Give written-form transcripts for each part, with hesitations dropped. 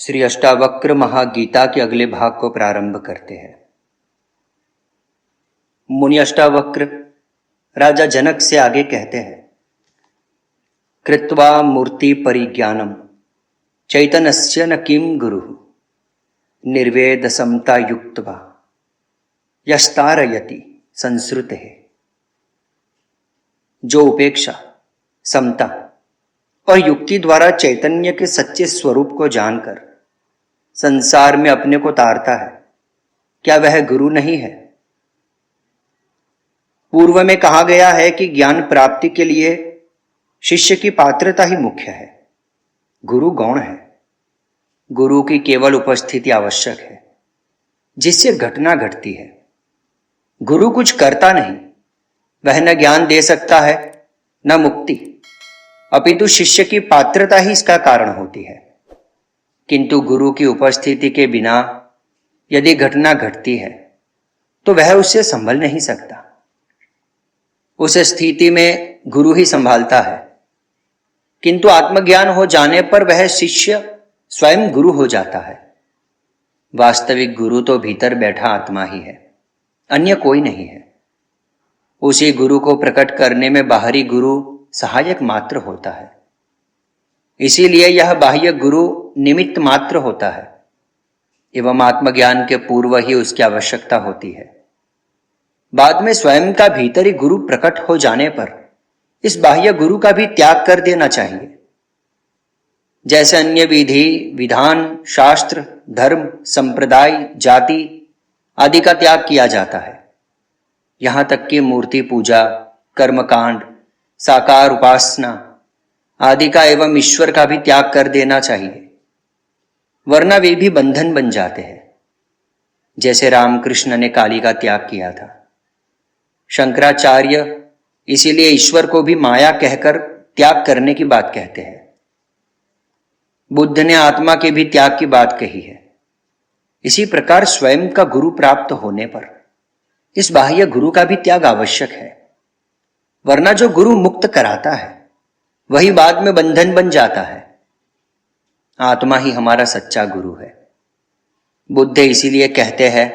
श्री अष्टावक्र महागीता के अगले भाग को प्रारंभ करते हैं। मुनि अष्टावक्र राजा जनक से आगे कहते हैं, कृत्वा मूर्ति परिज्ञानम चैतन्यस्य न किम गुरु निर्वेद समता युक्त्वा यस्तारयति संस्रुते। जो उपेक्षा, समता और युक्ति द्वारा चैतन्य के सच्चे स्वरूप को जानकर संसार में अपने को तारता है, क्या वह गुरु नहीं है? पूर्व में कहा गया है कि ज्ञान प्राप्ति के लिए शिष्य की पात्रता ही मुख्य है, गुरु गौण है। गुरु की केवल उपस्थिति आवश्यक है, जिससे घटना घटती है। गुरु कुछ करता नहीं, वह न ज्ञान दे सकता है न मुक्ति, अपितु शिष्य की पात्रता ही इसका कारण होती है। किंतु गुरु की उपस्थिति के बिना यदि घटना घटती है तो वह उससे संभल नहीं सकता। उस स्थिति में गुरु ही संभालता है। किंतु आत्मज्ञान हो जाने पर वह शिष्य स्वयं गुरु हो जाता है। वास्तविक गुरु तो भीतर बैठा आत्मा ही है, अन्य कोई नहीं है। उसी गुरु को प्रकट करने में बाहरी गुरु सहायक मात्र होता है। इसीलिए यह बाह्य गुरु निमित्त मात्र होता है एवं आत्मज्ञान के पूर्व ही उसकी आवश्यकता होती है। बाद में स्वयं का भीतरी गुरु प्रकट हो जाने पर इस बाह्य गुरु का भी त्याग कर देना चाहिए। जैसे अन्य विधि, विधान, शास्त्र, धर्म, संप्रदाय, जाति आदि का त्याग किया जाता है, यहां तक कि मूर्ति पूजा, कर्मकांड, साकार उपासना आदि का एवं ईश्वर का भी त्याग कर देना चाहिए, वरना वे भी बंधन बन जाते हैं। जैसे रामकृष्ण ने काली का त्याग किया था। शंकराचार्य इसीलिए ईश्वर को भी माया कहकर त्याग करने की बात कहते हैं। बुद्ध ने आत्मा के भी त्याग की बात कही है। इसी प्रकार स्वयं का गुरु प्राप्त होने पर इस बाह्य गुरु का भी त्याग आवश्यक है, वरना जो गुरु मुक्त कराता है वही बाद में बंधन बन जाता है। आत्मा ही हमारा सच्चा गुरु है। बुद्ध इसीलिए कहते हैं,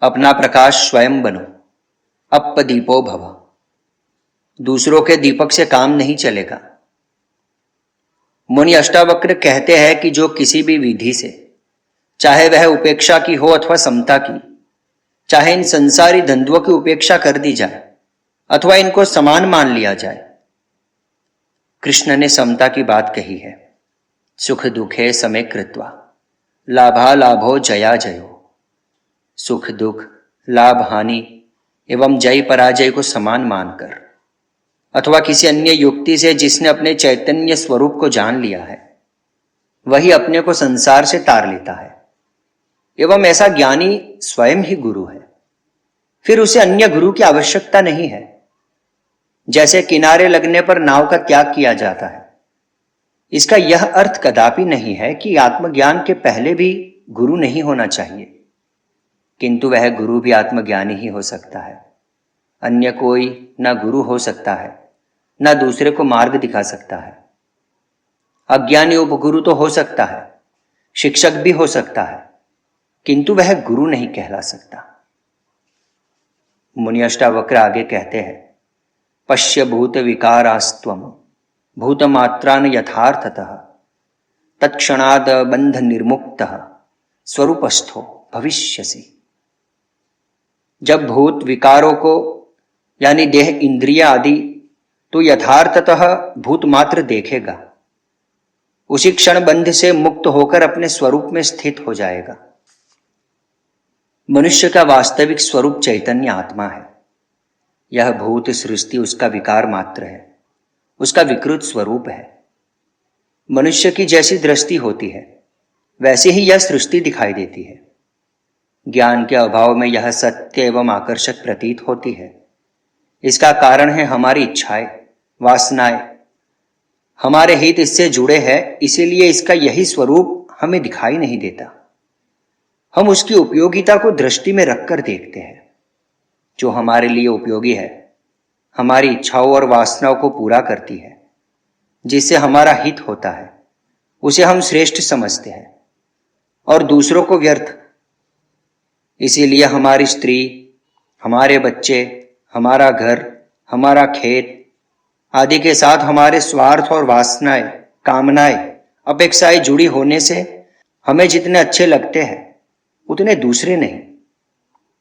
अपना प्रकाश स्वयं बनो, अपदीपो भव। दूसरों के दीपक से काम नहीं चलेगा। मुनि अष्टावक्र कहते हैं कि जो किसी भी विधि से, चाहे वह उपेक्षा की हो अथवा समता की, चाहे इन संसारी द्वंद्वों की उपेक्षा कर दी जाए अथवा इनको समान मान लिया जाए। कृष्ण ने समता की बात कही है, सुख दुखे समे कृत्वा लाभा लाभो जया जयो। सुख दुख, लाभ हानि एवं जय पराजय को समान मानकर अथवा किसी अन्य युक्ति से जिसने अपने चैतन्य स्वरूप को जान लिया है, वही अपने को संसार से तार लेता है एवं ऐसा ज्ञानी स्वयं ही गुरु है। फिर उसे अन्य गुरु की आवश्यकता नहीं है। जैसे किनारे लगने पर नाव का त्याग किया जाता है, इसका यह अर्थ कदापि नहीं है कि आत्मज्ञान के पहले भी गुरु नहीं होना चाहिए, किंतु वह गुरु भी आत्मज्ञानी ही हो सकता है। अन्य कोई न गुरु हो सकता है, न दूसरे को मार्ग दिखा सकता है। अज्ञानी उपगुरु तो हो सकता है, शिक्षक भी हो सकता है, किंतु वह गुरु नहीं कहला सकता। मुनि अष्टावक्र आगे कहते हैं, पश्य भूत विकारास्त्वम भूतमात्रान यथार्थतः तत्क्षणाद बंध निर्मुक्तः स्वरूपस्थो भविष्यसि। जब भूत विकारों को यानी देह, इंद्रिय आदि तो यथार्थतः भूत मात्र देखेगा, उसी क्षण बंध से मुक्त होकर अपने स्वरूप में स्थित हो जाएगा। मनुष्य का वास्तविक स्वरूप चैतन्य आत्मा है। यह भूत सृष्टि उसका विकार मात्र है, उसका विकृत स्वरूप है। मनुष्य की जैसी दृष्टि होती है वैसे ही यह सृष्टि दिखाई देती है। ज्ञान के अभाव में यह सत्य एवं आकर्षक प्रतीत होती है। इसका कारण है हमारी इच्छाएं, वासनाएं। हमारे हित इससे जुड़े हैं, इसीलिए इसका यही स्वरूप हमें दिखाई नहीं देता। हम उसकी उपयोगिता को दृष्टि में रखकर देखते हैं। जो हमारे लिए उपयोगी है, हमारी इच्छाओं और वासनाओं को पूरा करती है, जिससे हमारा हित होता है, उसे हम श्रेष्ठ समझते हैं। और दूसरों को व्यर्थ। इसीलिए हमारी स्त्री, हमारे बच्चे, हमारा घर, हमारा खेत आदि के साथ हमारे स्वार्थ और वासनाएं, कामनाएं, अपेक्षाएं जुड़ी होने से हमें जितने अच्छे लगते हैं उतने दूसरे नहीं,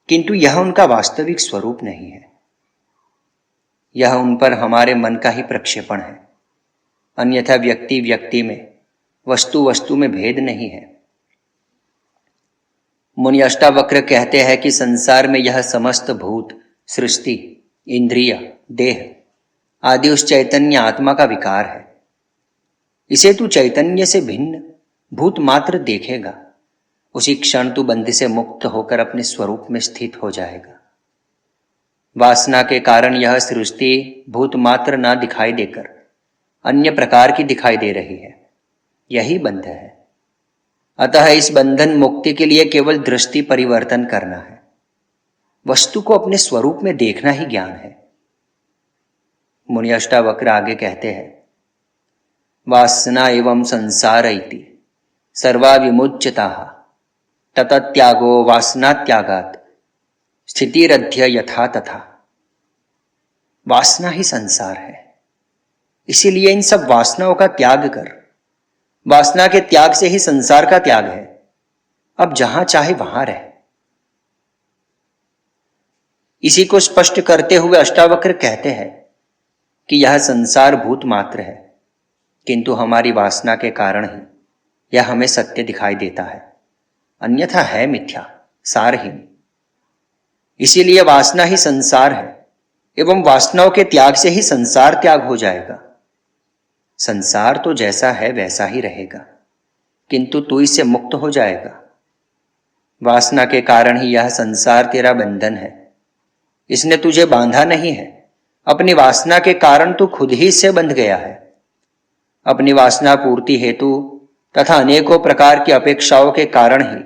किंतु यह उनका वास्तविक स्वरूप नहीं है। यह उन पर हमारे मन का ही प्रक्षेपण है। अन्यथा व्यक्ति व्यक्ति में, वस्तु वस्तु में भेद नहीं है। मुनि अष्टावक्र कहते हैं कि संसार में यह समस्त भूत, सृष्टि, इंद्रिय, देह आदि उस चैतन्य आत्मा का विकार है। इसे तू चैतन्य से भिन्न भूत मात्र देखेगा, उसी क्षण तू बंधन से मुक्त होकर अपने स्वरूप में स्थित हो जाएगा। वासना के कारण यह सृष्टि भूत मात्र ना दिखाई देकर अन्य प्रकार की दिखाई दे रही है। यही बंधन है। अतः इस बंधन मुक्ति के लिए केवल दृष्टि परिवर्तन करना है। वस्तु को अपने स्वरूप में देखना ही ज्ञान है। मुनि अष्टावक्र आगे कहते हैं, वासना एवं संसार इति सर्वा विमुच्यताः ततत्यागो वासना त्यागात् स्थितिरध्य यथा तथा। वासना ही संसार है, इसीलिए इन सब वासनाओं का त्याग कर। वासना के त्याग से ही संसार का त्याग है। अब जहां चाहे वहां रह। इसी को स्पष्ट करते हुए अष्टावक्र कहते हैं कि यह संसार भूत मात्र है, किंतु हमारी वासना के कारण ही यह हमें सत्य दिखाई देता है, अन्यथा है मिथ्या, सारहीन। इसीलिए वासना ही संसार है एवं वासनाओं के त्याग से ही संसार त्याग हो जाएगा। संसार तो जैसा है वैसा ही रहेगा, किंतु तू इससे मुक्त हो जाएगा। वासना के कारण ही यह संसार तेरा बंधन है। इसने तुझे बांधा नहीं है, अपनी वासना के कारण तू खुद ही इससे बंध गया है। अपनी वासना पूर्ति हेतु तथा अनेकों प्रकार की अपेक्षाओं के कारण ही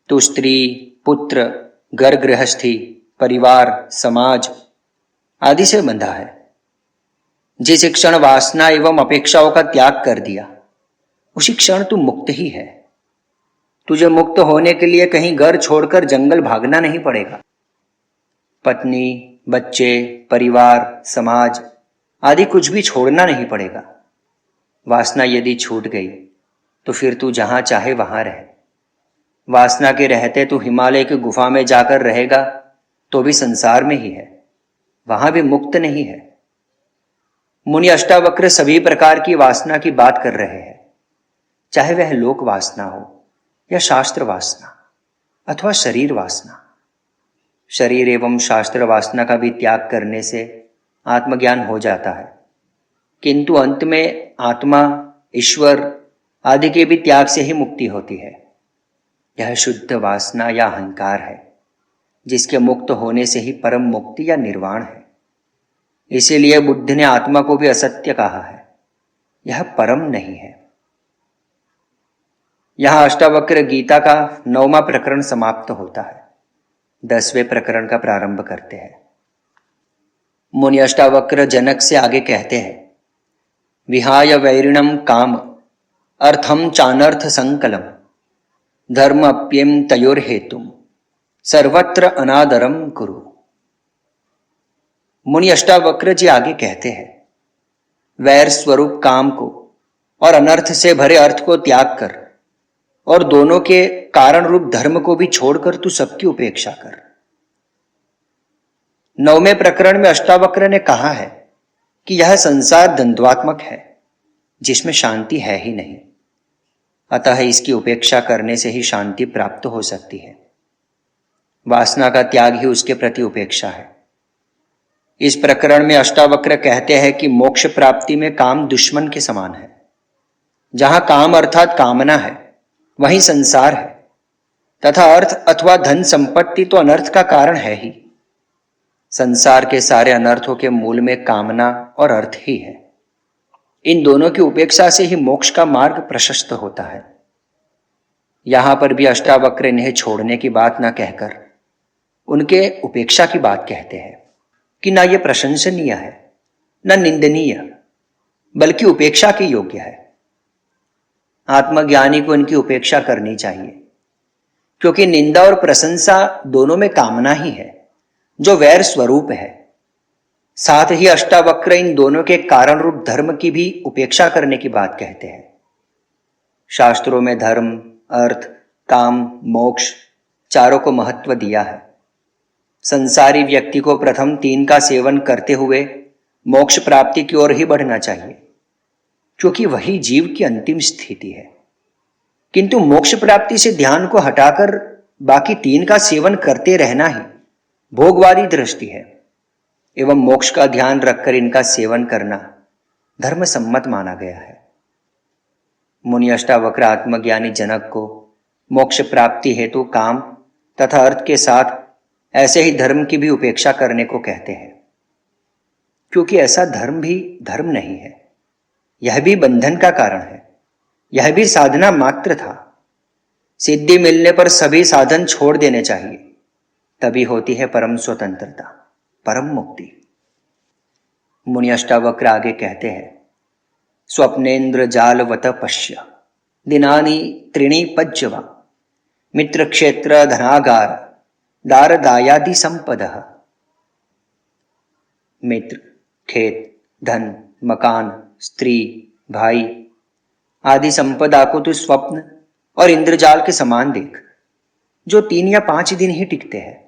तू स्त्री, पुत्र, घर गृहस्थी, परिवार, समाज आदि से बंधा है। जिस क्षण वासना एवं अपेक्षाओं का त्याग कर दिया, उसी क्षण तू मुक्त ही है। तुझे मुक्त होने के लिए कहीं घर छोड़कर जंगल भागना नहीं पड़ेगा। पत्नी, बच्चे, परिवार, समाज आदि कुछ भी छोड़ना नहीं पड़ेगा। वासना यदि छूट गई तो फिर तू जहां चाहे वहां रहे। वासना के रहते तू हिमालय की गुफा में जाकर रहेगा तो भी संसार में ही है, वहां भी मुक्त नहीं है। मुनि अष्टावक्र सभी प्रकार की वासना की बात कर रहे हैं, चाहे वह लोक वासना हो या शास्त्र वासना अथवा शरीर वासना। शरीर एवं शास्त्र वासना का भी त्याग करने से आत्मज्ञान हो जाता है, किंतु अंत में आत्मा, ईश्वर आदि के भी त्याग से ही मुक्ति होती है। यह शुद्ध वासना या अहंकार है, जिसके मुक्त होने से ही परम मुक्ति या निर्वाण है। इसीलिए बुद्ध ने आत्मा को भी असत्य कहा है, यह परम नहीं है। यहां अष्टावक्र गीता का 9वां प्रकरण समाप्त होता है। 10वें प्रकरण का प्रारंभ करते हैं। मुनि अष्टावक्र जनक से आगे कहते हैं, विहाय वैरिणम काम अर्थम चानर्थ संकलम धर्म अप्यम तयोर हेतुम सर्वत्र अनादरम कुरु। मुनि अष्टावक्र जी आगे कहते हैं, वैर स्वरूप काम को और अनर्थ से भरे अर्थ को त्याग कर और दोनों के कारण रूप धर्म को भी छोड़कर तू सबकी उपेक्षा कर। 9वें प्रकरण में अष्टावक्र ने कहा है कि यह संसार द्वंद्वात्मक है, जिसमें शांति है ही नहीं। अतः इसकी उपेक्षा करने से ही शांति प्राप्त हो सकती है। वासना का त्याग ही उसके प्रति उपेक्षा है। इस प्रकरण में अष्टावक्र कहते हैं कि मोक्ष प्राप्ति में काम दुश्मन के समान है। जहां काम अर्थात कामना है, वहीं संसार है, तथा अर्थ अथवा धन संपत्ति तो अनर्थ का कारण है ही। संसार के सारे अनर्थों के मूल में कामना और अर्थ ही है। इन दोनों की उपेक्षा से ही मोक्ष का मार्ग प्रशस्त होता है। यहां पर भी अष्टावक्र इन्हें छोड़ने की बात न कहकर उनके उपेक्षा की बात कहते हैं कि ना ये प्रशंसनीय है न निंदनीय, बल्कि उपेक्षा के योग्य है। आत्मज्ञानी को इनकी उपेक्षा करनी चाहिए, क्योंकि निंदा और प्रशंसा दोनों में कामना ही है, जो वैर स्वरूप है। साथ ही अष्टावक्र इन दोनों के कारण रूप धर्म की भी उपेक्षा करने की बात कहते हैं। शास्त्रों में धर्म, अर्थ, काम, मोक्ष चारों को महत्व दिया है। संसारी व्यक्ति को प्रथम तीन का सेवन करते हुए मोक्ष प्राप्ति की ओर ही बढ़ना चाहिए, क्योंकि वही जीव की अंतिम स्थिति है। किंतु मोक्ष प्राप्ति से ध्यान को हटाकर बाकी तीन का सेवन करते रहना ही भोगवादी दृष्टि है, एवं मोक्ष का ध्यान रखकर इनका सेवन करना धर्म सम्मत माना गया है। मुनि अष्टावक्र आत्मज्ञानी जनक को मोक्ष प्राप्ति हेतु काम तथा अर्थ के साथ ऐसे ही धर्म की भी उपेक्षा करने को कहते हैं, क्योंकि ऐसा धर्म भी धर्म नहीं है, यह भी बंधन का कारण है, यह भी साधना मात्र था। सिद्धि मिलने पर सभी साधन छोड़ देने चाहिए, तभी होती है परम स्वतंत्रता, परम मुक्ति। मुनि अष्टावक्र आगे कहते हैं, स्वप्नेन्द्र जालवत पश्य दिनानि त्रीणि पज्यवा मित्र क्षेत्र धनागार दार दायादि संपदः। मित्र, खेत, धन, मकान, स्त्री, भाई आदि संपदा को तो स्वप्न और इंद्रजाल के समान देख, जो 3 या 5 दिन ही टिकते हैं।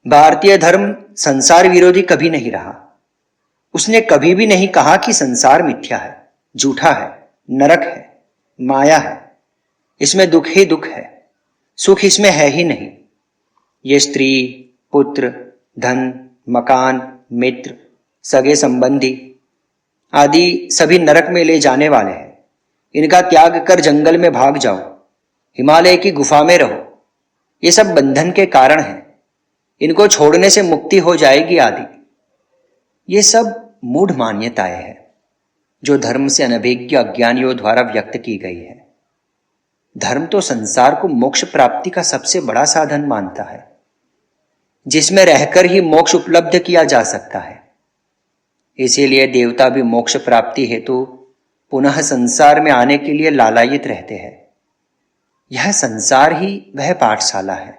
भारतीय धर्म संसार विरोधी कभी नहीं रहा। उसने कभी भी नहीं कहा कि संसार मिथ्या है, झूठा है, नरक है, माया है, इसमें दुख ही दुख है, सुख इसमें है ही नहीं। ये स्त्री, पुत्र, धन, मकान, मित्र, सगे संबंधी आदि सभी नरक में ले जाने वाले हैं। इनका त्याग कर जंगल में भाग जाओ, हिमालय की गुफा में रहो, ये सब बंधन के कारण हैं। इनको छोड़ने से मुक्ति हो जाएगी आदि। ये सब मूढ़ मान्यताएं हैं, जो धर्म से अनभिज्ञ अज्ञानियों द्वारा व्यक्त की गई है। धर्म तो संसार को मोक्ष प्राप्ति का सबसे बड़ा साधन मानता है, जिसमें रहकर ही मोक्ष उपलब्ध किया जा सकता है। इसीलिए देवता भी मोक्ष प्राप्ति हेतु पुनः संसार में आने के लिए लालायित रहते हैं। यह संसार ही वह पाठशाला है,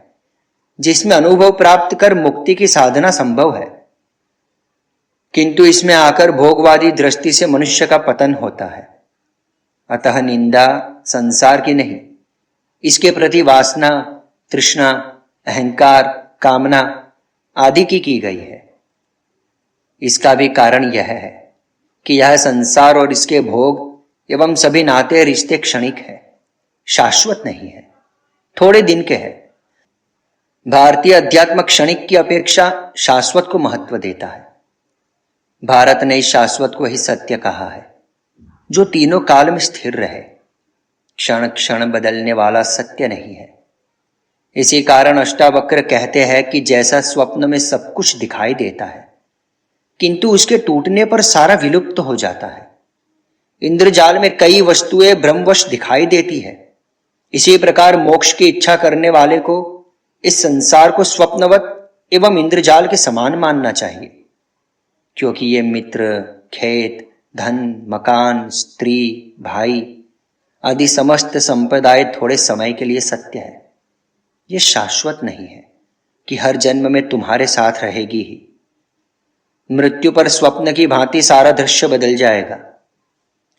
जिसमें अनुभव प्राप्त कर मुक्ति की साधना संभव है। किंतु इसमें आकर भोगवादी दृष्टि से मनुष्य का पतन होता है। अतः निंदा संसार की नहीं, इसके प्रति वासना, तृष्णा, अहंकार, कामना आदि की गई है। इसका भी कारण यह है कि यह संसार और इसके भोग एवं सभी नाते रिश्ते क्षणिक है, शाश्वत नहीं है, थोड़े दिन के हैं। भारतीय अध्यात्म क्षणिक की अपेक्षा शाश्वत को महत्व देता है। भारत ने इस शाश्वत को ही सत्य कहा है, जो तीनों काल में स्थिर रहे, क्षण क्षण बदलने वाला सत्य नहीं है। इसी कारण अष्टावक्र कहते हैं कि जैसा स्वप्न में सब कुछ दिखाई देता है, किंतु उसके टूटने पर सारा विलुप्त हो जाता है। इंद्रजाल में कई वस्तुएं भ्रमवश दिखाई देती है। इसी प्रकार मोक्ष की इच्छा करने वाले को इस संसार को स्वप्नवत एवं इंद्रजाल के समान मानना चाहिए, क्योंकि ये मित्र, खेत, धन, मकान, स्त्री, भाई आदि समस्त संप्रदाय थोड़े समय के लिए सत्य है। ये शाश्वत नहीं है कि हर जन्म में तुम्हारे साथ रहेगी ही। मृत्यु पर स्वप्न की भांति सारा दृश्य बदल जाएगा।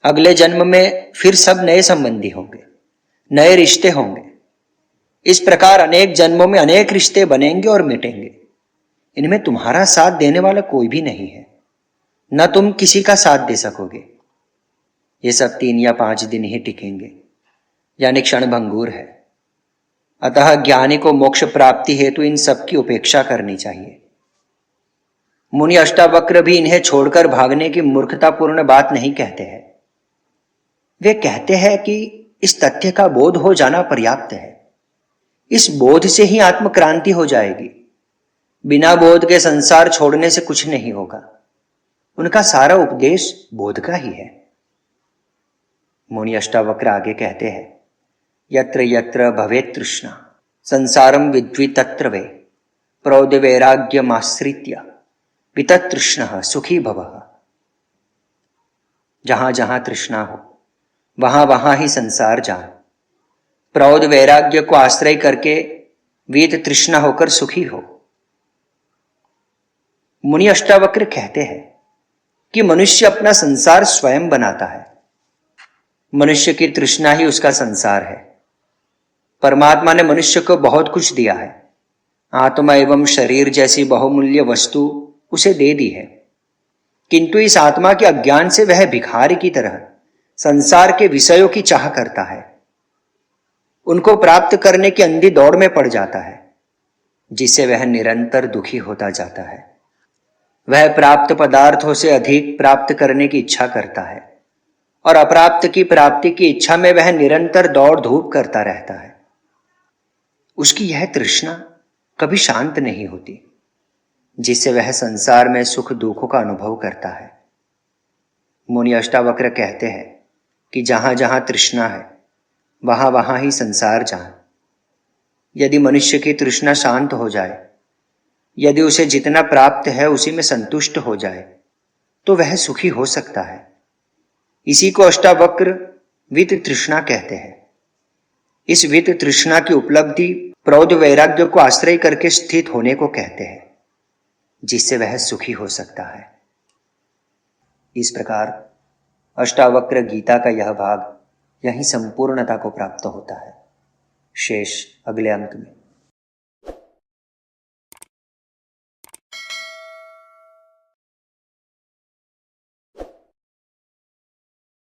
अगले जन्म में फिर सब नए संबंधी होंगे, नए रिश्ते होंगे। इस प्रकार अनेक जन्मों में अनेक रिश्ते बनेंगे और मिटेंगे। इनमें तुम्हारा साथ देने वाला कोई भी नहीं है, न तुम किसी का साथ दे सकोगे। ये सब 3 या 5 दिन ही टिकेंगे, यानी क्षण भंगुर है। अतः ज्ञानी को मोक्ष प्राप्ति हेतु इन सब की उपेक्षा करनी चाहिए। मुनि अष्टावक्र भी इन्हें छोड़कर भागने की मूर्खतापूर्ण बात नहीं कहते हैं। वे कहते हैं कि इस तथ्य का बोध हो जाना पर्याप्त है। इस बोध से ही आत्मक्रांति हो जाएगी। बिना बोध के संसार छोड़ने से कुछ नहीं होगा। उनका सारा उपदेश बोध का ही है। मुनि अष्टावक्र आगे कहते हैं, यत्र यत्र भवेत् तृष्णा संसारम विद्वि तत्र वे प्रौद वैराग्यमाश्रित्य विततृष्णः सुखी भवः। जहां जहां तृष्णा हो वहां वहां ही संसार जान, प्रौढ़ वैराग्य को आश्रय करके वीत तृष्णा होकर सुखी हो। मुनि अष्टावक्र कहते हैं कि मनुष्य अपना संसार स्वयं बनाता है। मनुष्य की तृष्णा ही उसका संसार है। परमात्मा ने मनुष्य को बहुत कुछ दिया है। आत्मा एवं शरीर जैसी बहुमूल्य वस्तु उसे दे दी है, किंतु इस आत्मा के अज्ञान से वह भिखारी की तरह संसार के विषयों की चाह करता है। उनको प्राप्त करने की अंधी दौड़ में पड़ जाता है, जिससे वह निरंतर दुखी होता जाता है। वह प्राप्त पदार्थों से अधिक प्राप्त करने की इच्छा करता है और अप्राप्त की प्राप्ति की इच्छा में वह निरंतर दौड़ धूप करता रहता है। उसकी यह तृष्णा कभी शांत नहीं होती, जिससे वह संसार में सुख दुखों का अनुभव करता है। मुनि अष्टावक्र कहते हैं कि जहां जहां तृष्णा है वहां वहां ही संसार जान। यदि मनुष्य की तृष्णा शांत हो जाए, यदि उसे जितना प्राप्त है उसी में संतुष्ट हो जाए, तो वह सुखी हो सकता है। इसी को अष्टावक्र वित तृष्णा कहते हैं। इस वित तृष्णा की उपलब्धि प्रौढ़ वैराग्य को आश्रय करके स्थित होने को कहते हैं, जिससे वह सुखी हो सकता है। इस प्रकार अष्टावक्र गीता का यह भाग यहीं संपूर्णता को प्राप्त होता है। शेष अगले अंक में।